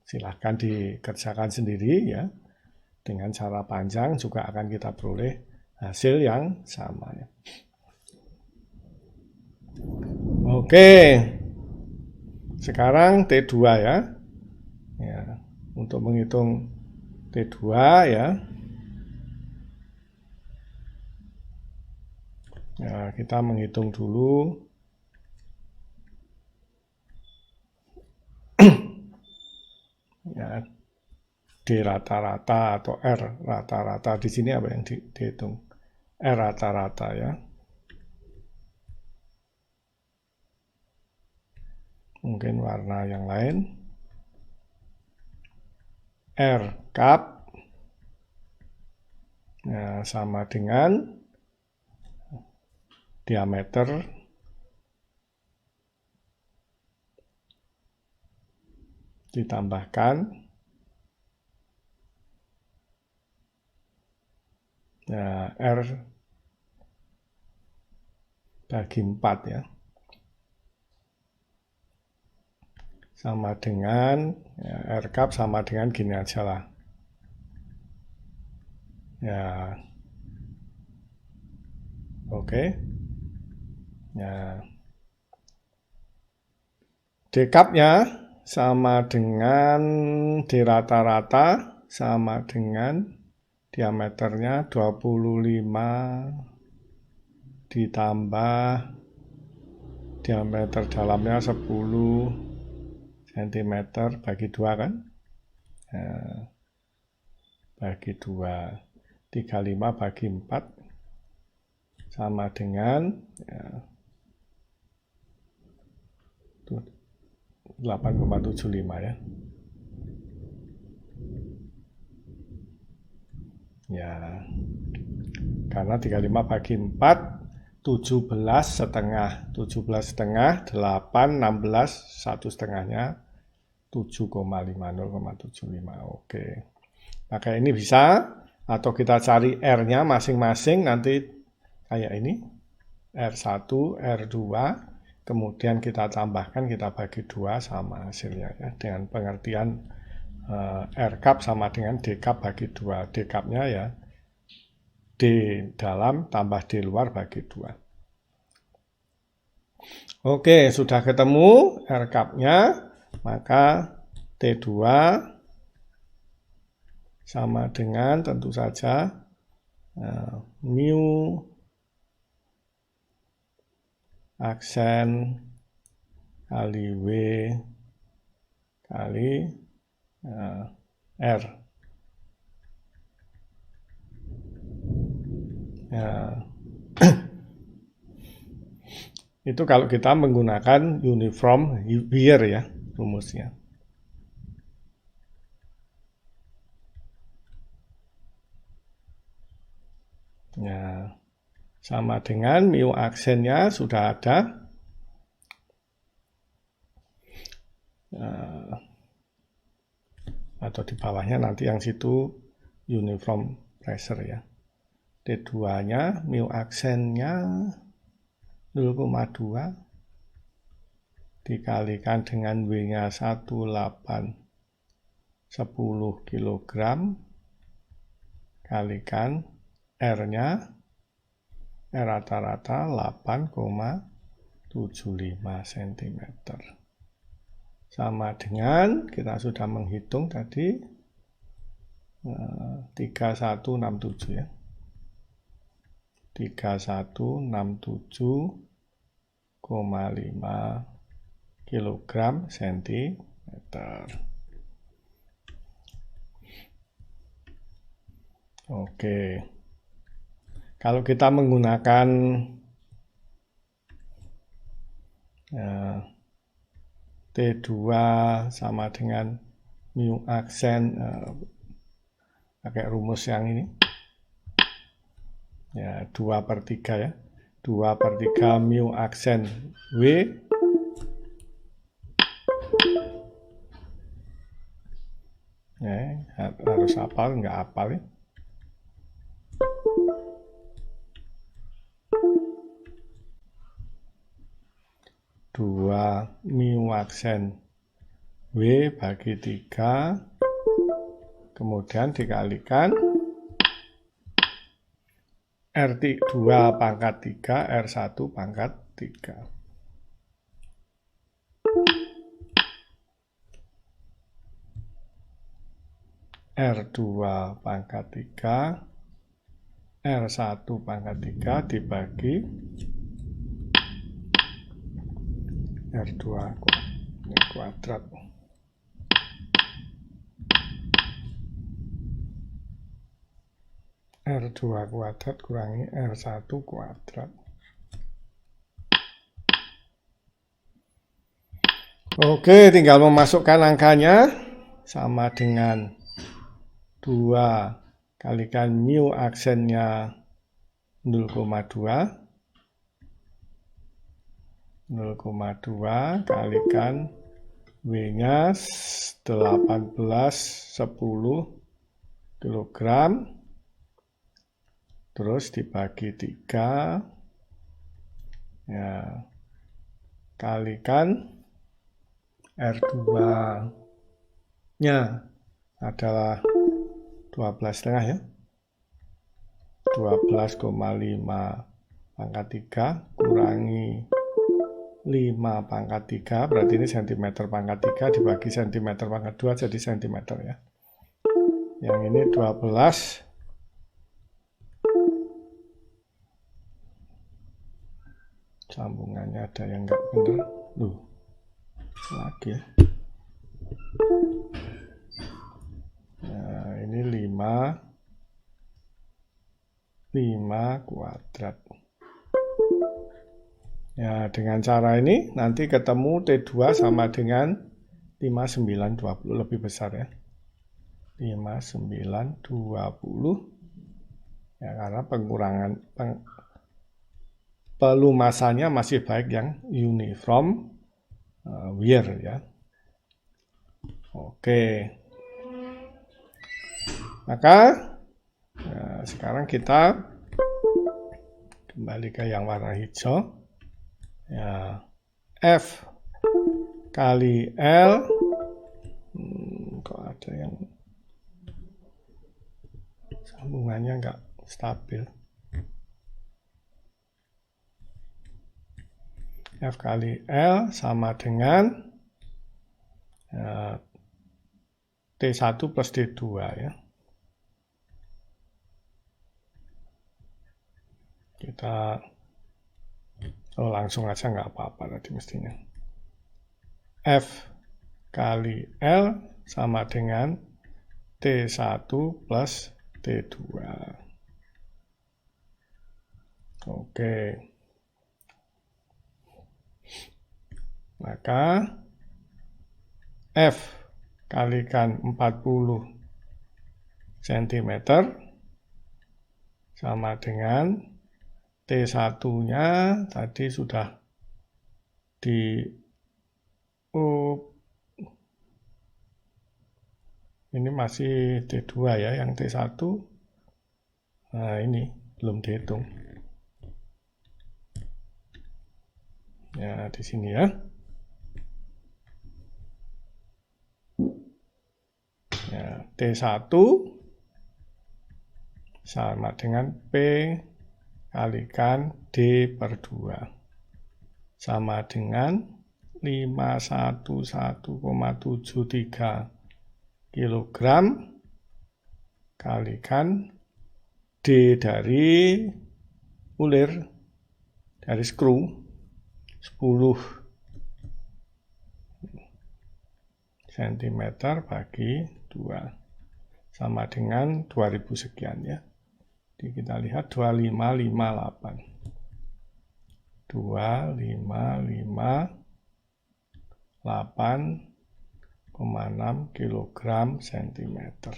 silahkan dikerjakan sendiri ya. Dengan cara panjang juga akan kita peroleh hasil yang sama ya. Oke, sekarang T2 ya. Ya, untuk menghitung T2 ya. Ya, kita menghitung dulu. Ya, D rata-rata atau R rata-rata. Di sini apa yang dihitung? R rata-rata ya. Mungkin warna yang lain. R cup ya, sama dengan diameter ditambahkan ya, R bagi 4 ya. Sama dengan ya, R cup sama dengan gini aja lah. Ya. Oke. Ya. D cup-nya sama dengan D rata-rata sama dengan diameternya 25 ditambah diameter dalamnya 10 cm bagi 2 kan? Ya, bagi 2. 35 bagi 4 sama dengan ya, 8,75 ya. Ya, karena 35 bagi 4 17,5 8 16 1 setengahnya 7,5 0,75. Oke. Maka ini bisa atau kita cari R-nya masing-masing nanti kayak ini. R1, R2, kemudian kita tambahkan, kita bagi 2 sama hasilnya ya. Dengan pengertian R cup sama dengan D cup bagi 2. D cup-nya ya D dalam tambah D luar bagi 2. Oke, sudah ketemu R cup-nya, maka T2 sama dengan tentu saja mu aksen kali W kali R. Ya. Itu kalau kita menggunakan uniform Weir ya rumusnya. Ya, sama dengan mu aksennya sudah ada. Atau di bawahnya nanti yang situ uniform pressure ya. T2-nya mu aksennya 0,2 dikalikan dengan W-nya 1810 kg kalikan R-nya rata-rata 8,75 cm. Sama dengan kita sudah menghitung tadi 3167 ya. 3167,5 kilogram sentimeter. Oke. Kalau kita menggunakan T2 sama dengan mu aksen pakai rumus yang ini. Ya, 2/3 ya. 2/3 mu aksen W ya, harus hafal, nggak hafal ya. Dua mu aksen W bagi 3 kemudian dikalikan R2 pangkat 3, R1 pangkat 3. R2 pangkat 3, R1 pangkat 3 dibagi R2 kuadrat. R2 kuadrat kurangi R1 kuadrat. Oke, tinggal memasukkan angkanya sama dengan 2 kalikan mu aksennya 0,2 kalikan W-nya 1810 kg terus dibagi 3 ya, kalikan R2-nya adalah 12,5 ya. 12,5 pangkat 3 kurangi 5 pangkat 3 berarti ini cm pangkat 3 dibagi cm pangkat 2 jadi cm ya. Yang ini 12 sambungannya ada yang nggak benar. Lagi ya. Nah, ini 5 kuadrat. Ya, dengan cara ini nanti ketemu T2 sama dengan 5920 lebih besar ya. 5920 ya, karena pengurangan pelumasannya masih baik yang uniform Weir ya. Oke. Maka sekarang kita kembali ke yang warna hijau. Ya, F kali L. Kok ada yang sambungannya nggak stabil. F kali L sama dengan T1 plus T2 ya. Kita langsung aja nggak apa-apa tadi mestinya. F kali L sama dengan T1 plus T2. Oke. Maka F kalikan 40 cm sama dengan T1-nya tadi sudah ini masih T2 ya, yang T1 nah ini belum dihitung ya, di sini ya. T1 sama dengan P kalikan D per 2 sama dengan 511,73 kilogram kalikan D dari ulir, dari skru 10 cm bagi 2 sama dengan 2000 sekian ya. Jadi kita lihat 2558 2558,6 kilogram centimeter.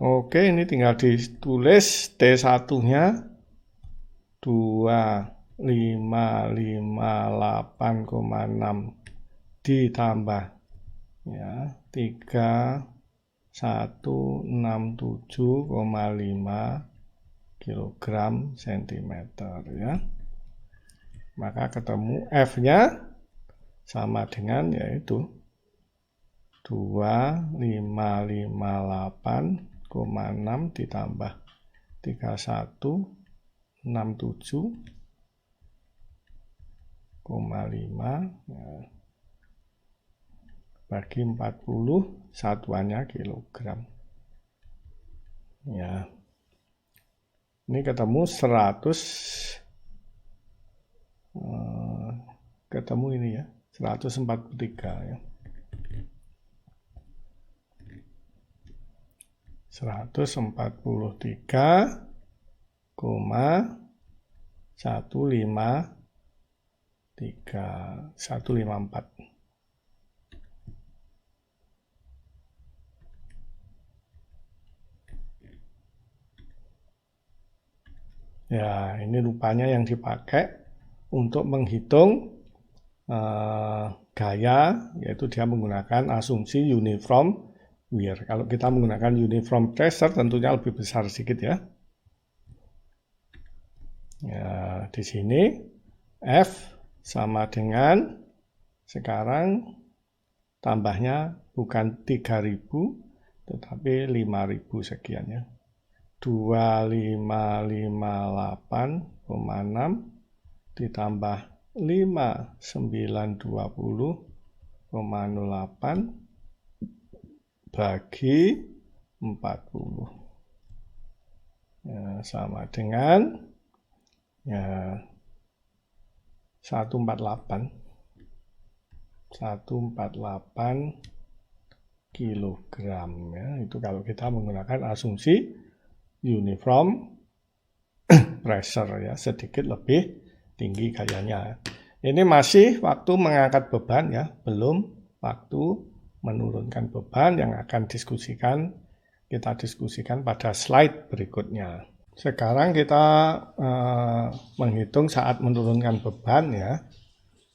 Oke, ini tinggal ditulis T1-nya 2558,6 ditambah ya 3167,5 kilogram centimeter ya. Maka ketemu F-nya sama dengan yaitu 2558,6 ditambah 3167,5 ya, bagi 40 satuannya kilogram ya. Ini ketemu 100 ketemu ini ya 143 ya, 154 ya. Ini rupanya yang dipakai untuk menghitung gaya, yaitu dia menggunakan asumsi uniform wear. Kalau kita menggunakan uniform pressure tentunya lebih besar sedikit ya. Ya, di sini F sama dengan sekarang tambahnya bukan 3000 tetapi 5000 sekian ya. 2558,6 ditambah 5920,08 bagi 40 ya, sama dengan ya 148 kilogram ya. Itu kalau kita menggunakan asumsi uniform pressure ya, sedikit lebih tinggi gayanya. Ini masih waktu mengangkat beban ya, belum waktu menurunkan beban yang akan kita diskusikan pada slide berikutnya. Sekarang kita menghitung saat menurunkan beban ya,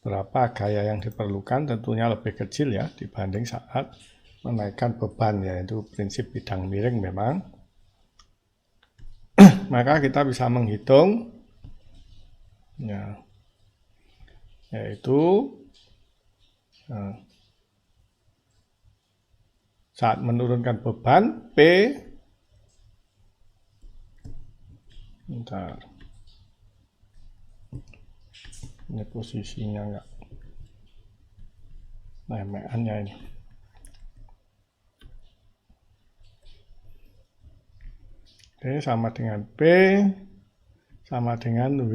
berapa gaya yang diperlukan, tentunya lebih kecil ya dibanding saat menaikkan beban ya, itu prinsip bidang miring memang. Maka kita bisa menghitung ya, yaitu saat menurunkan beban P Bentar. Ini posisinya enggak lemeannya ini. Oke, sama dengan P, sama dengan W,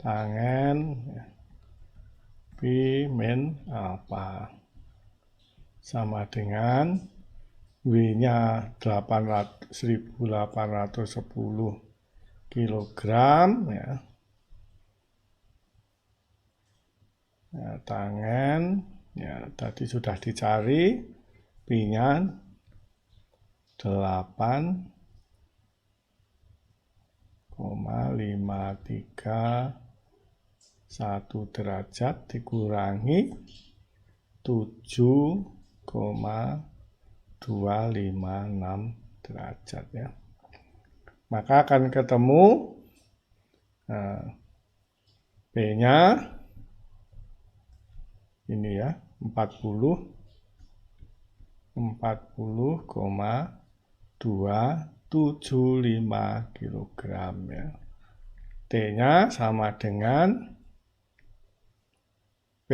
tangen, P min alpha. Sama dengan W-nya 1810 kilogram ya. Ya, tangen ya tadi sudah dicari, P-nya 8,531 derajat dikurangi 7,256 derajat ya. Maka akan ketemu P-nya ini ya 40,275 kilogram ya. T-nya sama dengan P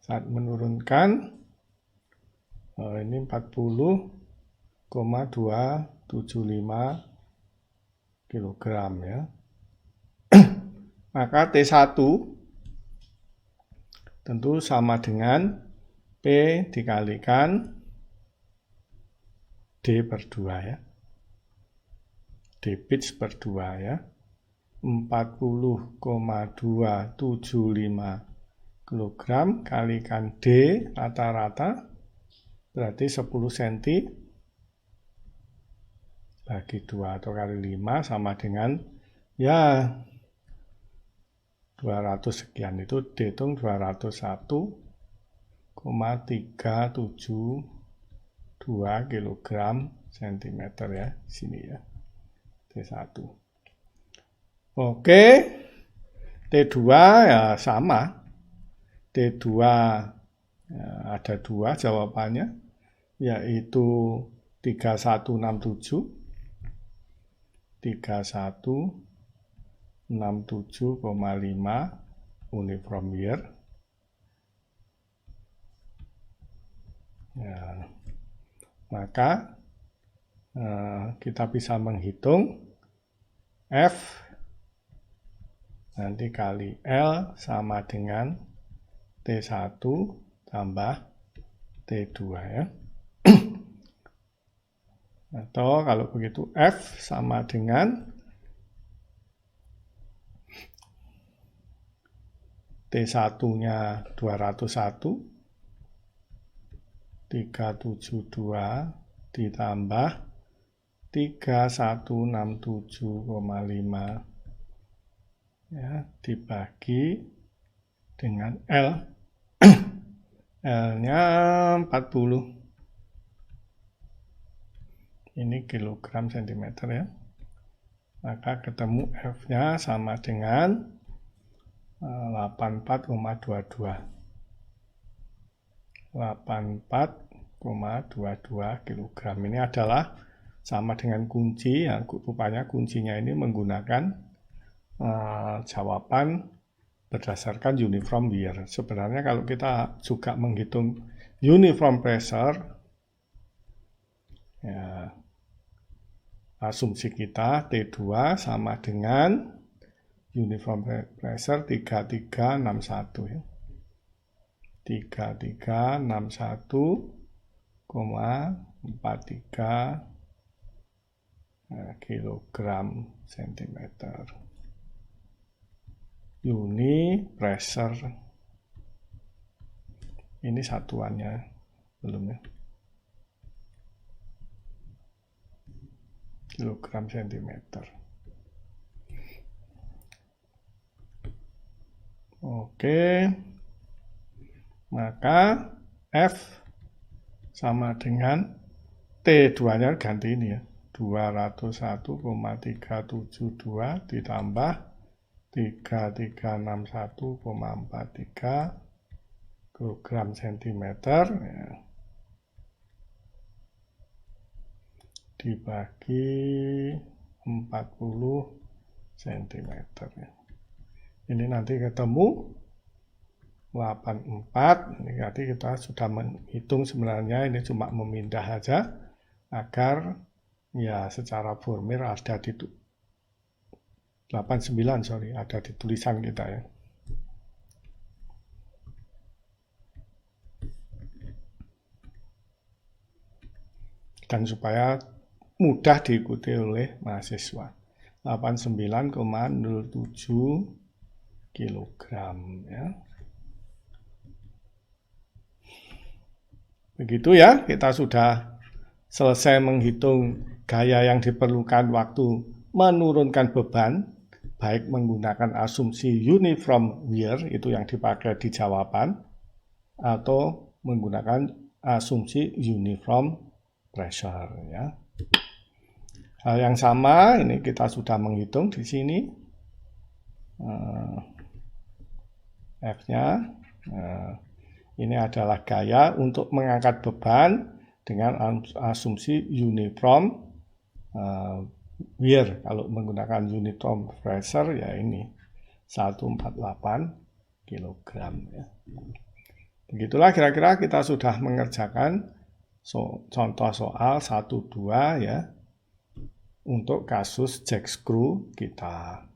saat menurunkan ini 40,275 kilogram ya. Maka T1 tentu sama dengan P dikalikan D per 2 ya. D pitch per 2 ya. 40,275 kilogram kalikan D rata-rata berarti 10 cm bagi 2 atau kali 5 sama dengan ya 200 sekian, itu dihitung 201,372 kilogram sentimeter ya, sini ya, T1. Oke, T2 ya sama, T2 ya, ada 2 jawabannya, yaitu 3167, 3167,5 uniform wear. Ya, maka kita bisa menghitung F nanti kali L sama dengan T1 tambah T2 ya. Atau kalau begitu F sama dengan T1-nya 201, 372 ditambah 3167,5 ya, dibagi dengan L. L-nya 40. Ini kilogram sentimeter ya. Maka ketemu F-nya sama dengan 84,22. 84,22 kilogram. Ini adalah sama dengan kunci, ya, rupanya kuncinya ini menggunakan jawaban berdasarkan uniform wear. Sebenarnya kalau kita juga menghitung uniform pressure, ya, asumsi kita T2 sama dengan uniform pressure 3361 ya. 3361,43 kilogram sentimeter. Uni pressure. Ini satuannya belum ya. Kilogram sentimeter. Oke. Maka F sama dengan T2-nya ganti ini ya. 201,372 ditambah 3361,43 gram sentimeter ya. Dibagi 40 cm ya. Ini nanti ketemu 84. Ini nanti kita sudah menghitung, sebenarnya ini cuma memindah aja agar ya secara formil ada di 89, sorry, ada di tulisan kita ya. Dan supaya mudah diikuti oleh mahasiswa. 89,07 kilogram ya. Begitu ya, kita sudah selesai menghitung gaya yang diperlukan waktu menurunkan beban, baik menggunakan asumsi uniform wear, itu yang dipakai di jawaban, atau menggunakan asumsi uniform pressure ya. Hal yang sama ini kita sudah menghitung di sini F-nya. Ini adalah gaya untuk mengangkat beban dengan asumsi uniform wear. Kalau menggunakan uniform pressure ya ini 148 kg ya. Begitulah kira-kira kita sudah mengerjakan contoh soal 1-2 ya untuk kasus jack screw kita.